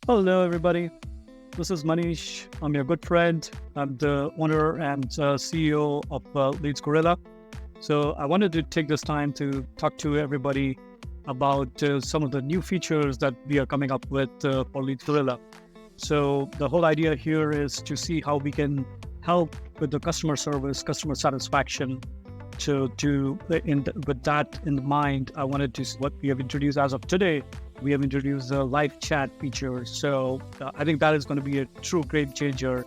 Hello, everybody. This is Manish. I'm your good friend. I'm the owner and CEO of Leads Gorilla. So I wanted to take this time to talk to everybody about some of the new features that we are coming up with for Leads Gorilla. So the whole idea here is to see how we can help with the customer service, customer satisfaction. With that in mind, I wanted to see what we have introduced as of today. We have introduced the live chat feature. So I think that is going to be a true game changer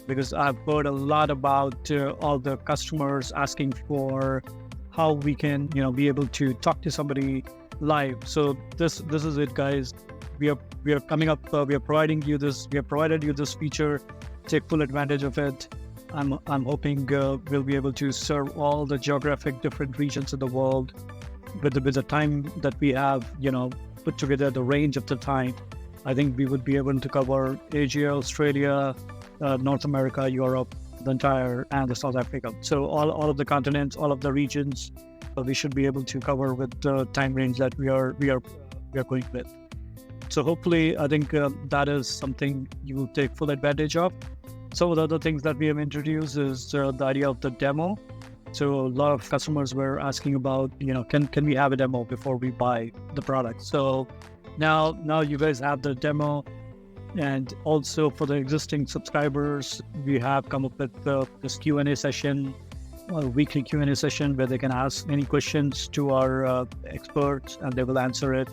because I've heard a lot about all the customers asking for how we can, be able to talk to somebody live. So this is it, guys. We are coming up. We are providing you this. We have provided you this feature. Take full advantage of it. I'm hoping we'll be able to serve all the geographic different regions in the world with the time that we have, put together the range of the time. I think we would be able to cover Asia, Australia, North America, Europe, the entire, and the South Africa. So all of the continents, all of the regions, we should be able to cover with the time range that we are going with. So hopefully, I think that is something you will take full advantage of. Some of the other things that we have introduced is the idea of the demo. So a lot of customers were asking about, can we have a demo before we buy the product? So now you guys have the demo. And also for the existing subscribers, we have come up with this Q&A session, a weekly Q&A session where they can ask any questions to our experts and they will answer it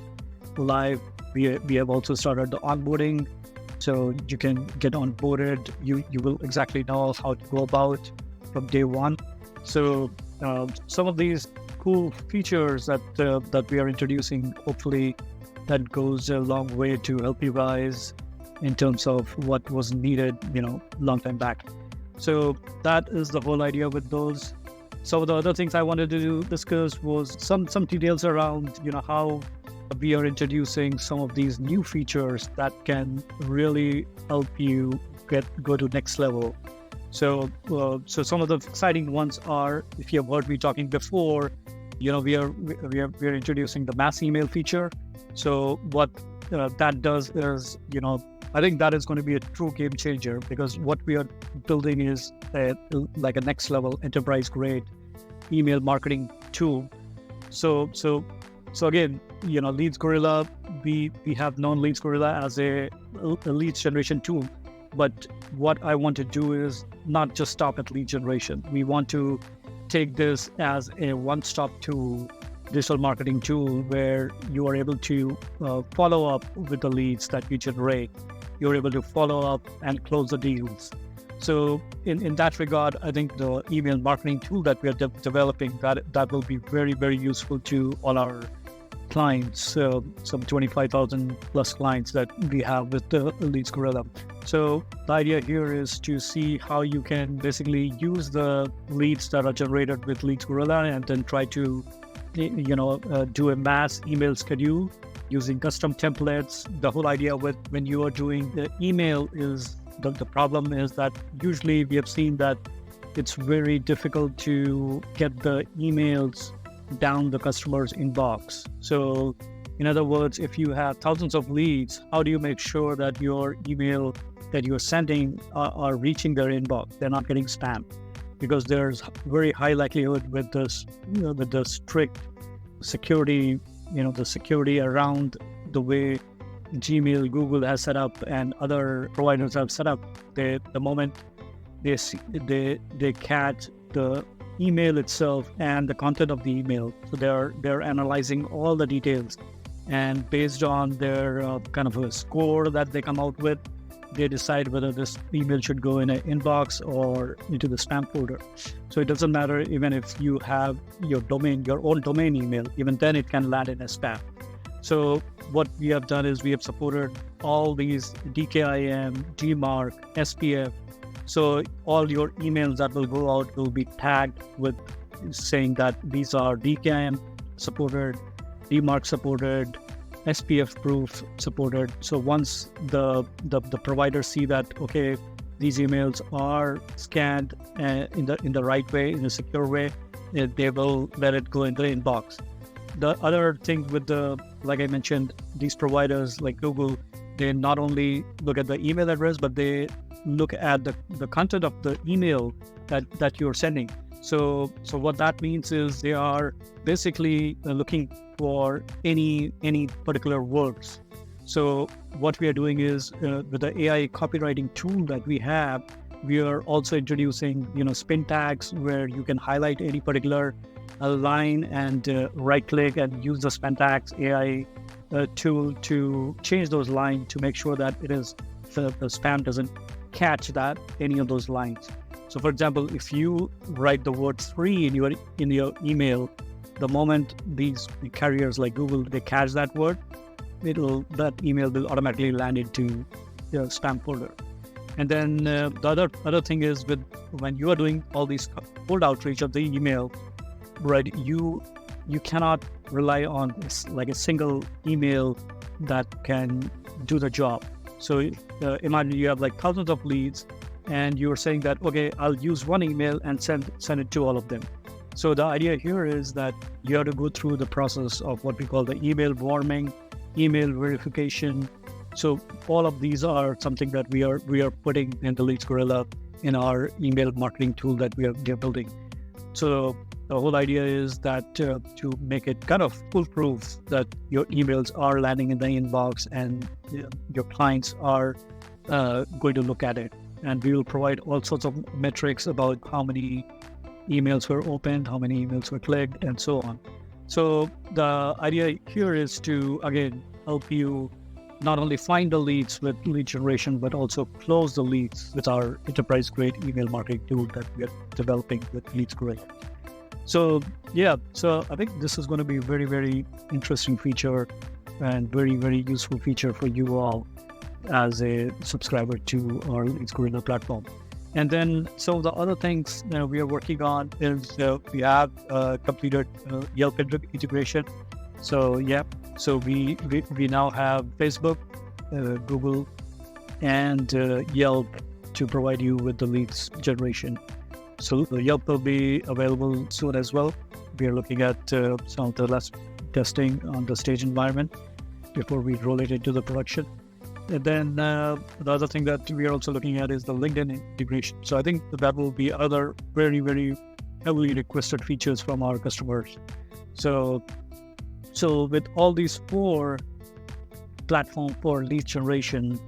live. We have also started the onboarding. So you can get onboarded. You will exactly know how to go about from day one. So some of these cool features that we are introducing, hopefully that goes a long way to help you guys in terms of what was needed, long time back. So that is the whole idea with those. Some of the other things I wanted to discuss was some details around, how we are introducing some of these new features that can really help you go to next level. So some of the exciting ones are, if you have heard me talking before, we are introducing the mass email feature. So what that does is, I think that is going to be a true game changer because what we are building is like a next level enterprise grade email marketing tool. So again, Leads Gorilla, we have known Leads Gorilla as a leads generation tool. But what I want to do is not just stop at lead generation. We want to take this as a one-stop tool, digital marketing tool, where you are able to follow up with the leads that you generate. You're able to follow up and close the deals. So in that regard, I think the email marketing tool that we are developing, that will be very, very useful to all our clients, some 25,000 plus clients that we have with the Leads Gorilla. So the idea here is to see how you can basically use the leads that are generated with Leads Gorilla and then try to, do a mass email schedule using custom templates. The whole idea with when you are doing the email is the problem is that usually we have seen that it's very difficult to get the emails down the customer's inbox. So in other words, if you have thousands of leads, how do you make sure that your email that you're sending are reaching their inbox? They're not getting spam, because there's very high likelihood with this, with the strict security, the security around the way Gmail, Google has set up and other providers have set up. The moment they catch the email itself and the content of the email, so they're analyzing all the details, and based on their kind of a score that they come out with, they decide whether this email should go in an inbox or into the spam folder. So it doesn't matter even if you have your own domain email, even then it can land in a spam. So what we have done is we have supported all these DKIM, DMARC, SPF. So all your emails that will go out will be tagged with saying that these are DKIM supported, DMARC supported, SPF proof supported. So once the providers see that, okay, these emails are scanned in the right way, in a secure way, they will let it go into the inbox. The other thing with like I mentioned, these providers like Google, they not only look at the email address, but they look at the content of the email that you're sending. So what that means is they are basically looking for any particular words. So what we are doing is with the AI copywriting tool that we have, we are also introducing spin tags where you can highlight any particular line and right click and use the spin tags AI tool to change those lines to make sure that it is the spam doesn't catch that any of those lines. So for example, if you write the word free in your email, the moment these carriers like Google, they catch that word, that email will automatically land into your spam folder. And then the other thing is when you are doing all these cold outreach of the email, right? You cannot rely on like a single email that can do the job. So imagine you have like thousands of leads, and you're saying that, okay, I'll use one email and send it to all of them. So the idea here is that you have to go through the process of what we call the email warming, email verification. So all of these are something that we are putting in the Leads Gorilla in our email marketing tool that we are building. So the whole idea is that to make it kind of foolproof, that your emails are landing in the inbox and your clients are going to look at it. And we will provide all sorts of metrics about how many emails were opened, how many emails were clicked, and so on. So the idea here is to, again, help you not only find the leads with lead generation, but also close the leads with our enterprise-grade email marketing tool that we are developing with Leads Gorilla. So I think this is going to be a very, very interesting feature and very, very useful feature for you all as a subscriber to our Leads Gorilla platform. And then some of the other things that we are working on is we have completed Yelp integration. So we now have Facebook, Google, and Yelp to provide you with the leads generation. So Yelp will be available soon as well. We are looking at some of the last testing on the stage environment before we roll it into the production. And then the other thing that we are also looking at is the LinkedIn integration. So I think that will be other very, very heavily requested features from our customers. So with all these 4 platforms for lead generation,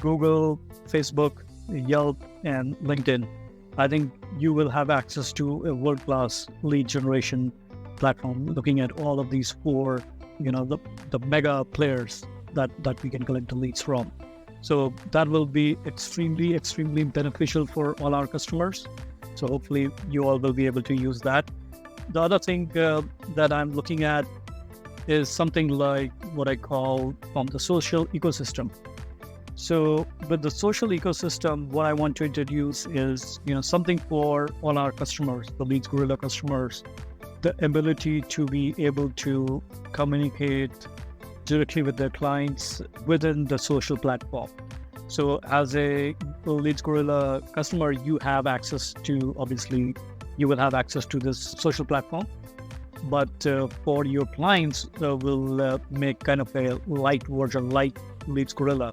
Google, Facebook, Yelp, and LinkedIn, I think you will have access to a world-class lead generation platform looking at all of these 4, the mega players that we can collect the leads from. So that will be extremely, extremely beneficial for all our customers. So hopefully you all will be able to use that. The other thing that I'm looking at is something like what I call from the social ecosystem. So with the social ecosystem, what I want to introduce is, something for all our customers, the Leads Gorilla customers, the ability to be able to communicate directly with their clients within the social platform. So as a Leads Gorilla customer, you will have access to this social platform. But for your clients, we'll make kind of a light version, like Leads Gorilla.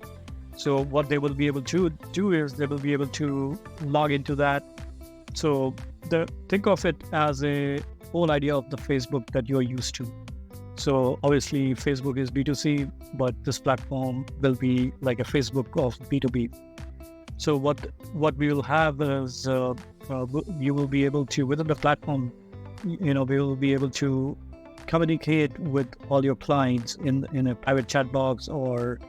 So what they will be able to do is they will be able to log into that. So think of it as a whole idea of the Facebook that you're used to. So obviously Facebook is B2C, but this platform will be like a Facebook of B2B. So what we will have is you will be able to, within the platform, we will be able to communicate with all your clients in a private chat box, or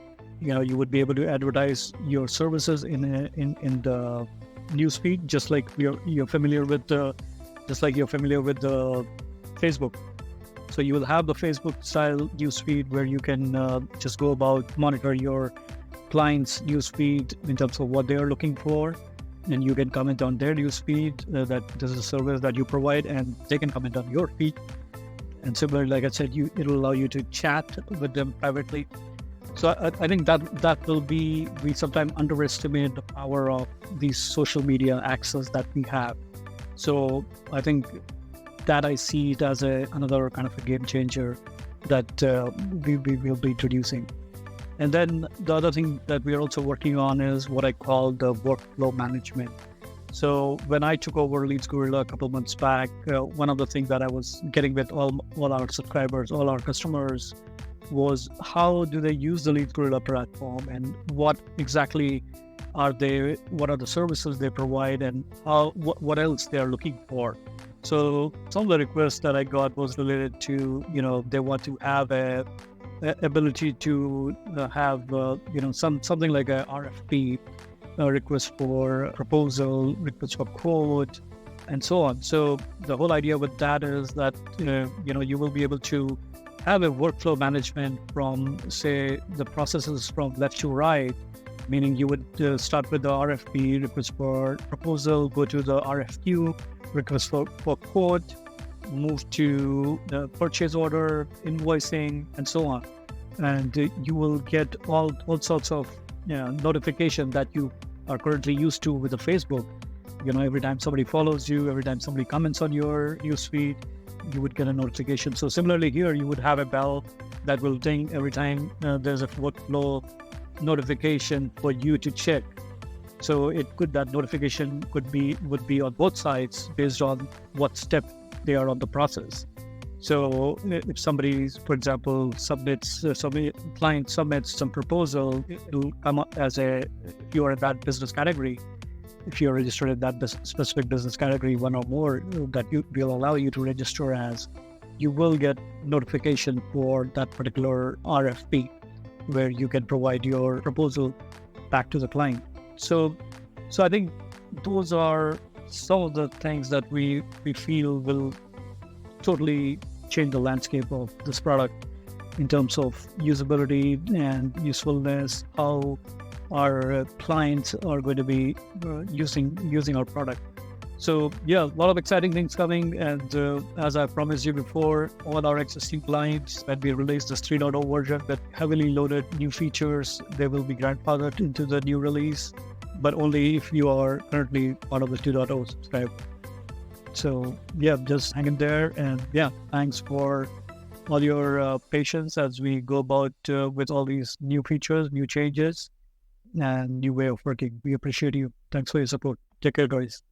you would be able to advertise your services in the newsfeed, just like you're familiar with the Facebook. So you will have the Facebook style newsfeed where you can just go about monitor your clients' newsfeed in terms of what they are looking for, and you can comment on their newsfeed that this is a service that you provide, and they can comment on your feed. And similarly, like I said, it will allow you to chat with them privately. So I think that will be, we sometimes underestimate the power of these social media access that we have. So I think that I see it as another kind of a game changer that we will be introducing. And then the other thing that we are also working on is what I call the workflow management. So when I took over Leads Gorilla a couple of months back, one of the things that I was getting with all our subscribers, all our customers, was how do they use the Leads Gorilla platform, and what exactly what are the services they provide, and what else they are looking for. So some of the requests that I got was related to, they want to have a ability to have something like a RFP, request for proposal, request for quote, and so on. So the whole idea with that is that you will be able to have a workflow management from, say, the processes from left to right, meaning you would start with the RFP, request for proposal, go to the RFQ, request for quote, move to the purchase order, invoicing, and so on. And you will get all sorts of notification that you are currently used to with the Facebook. Every time somebody follows you, every time somebody comments on your newsfeed, you would get a notification. So similarly here, you would have a bell that will ding every time there's a workflow notification for you to check. So that notification would be on both sides based on what step they are on the process. So if somebody, for example, client submits some proposal, it'll come up as if you are in that business category. If you're registered in that specific business category, one or more that will allow you to register as, you will get notification for that particular RFP, where you can provide your proposal back to the client. So I think those are some of the things that we feel will totally change the landscape of this product in terms of usability and usefulness, how our clients are going to be using our product. So yeah, a lot of exciting things coming. And as I promised you before, all our existing clients, when we release this 3.0 version with heavily loaded new features, they will be grandfathered into the new release, but only if you are currently part of the 2.0 subscribe. So yeah, just hang in there. And yeah, thanks for all your patience as we go about with all these new features, new changes, and new way of working. We appreciate you. Thanks for your support. Take care, guys.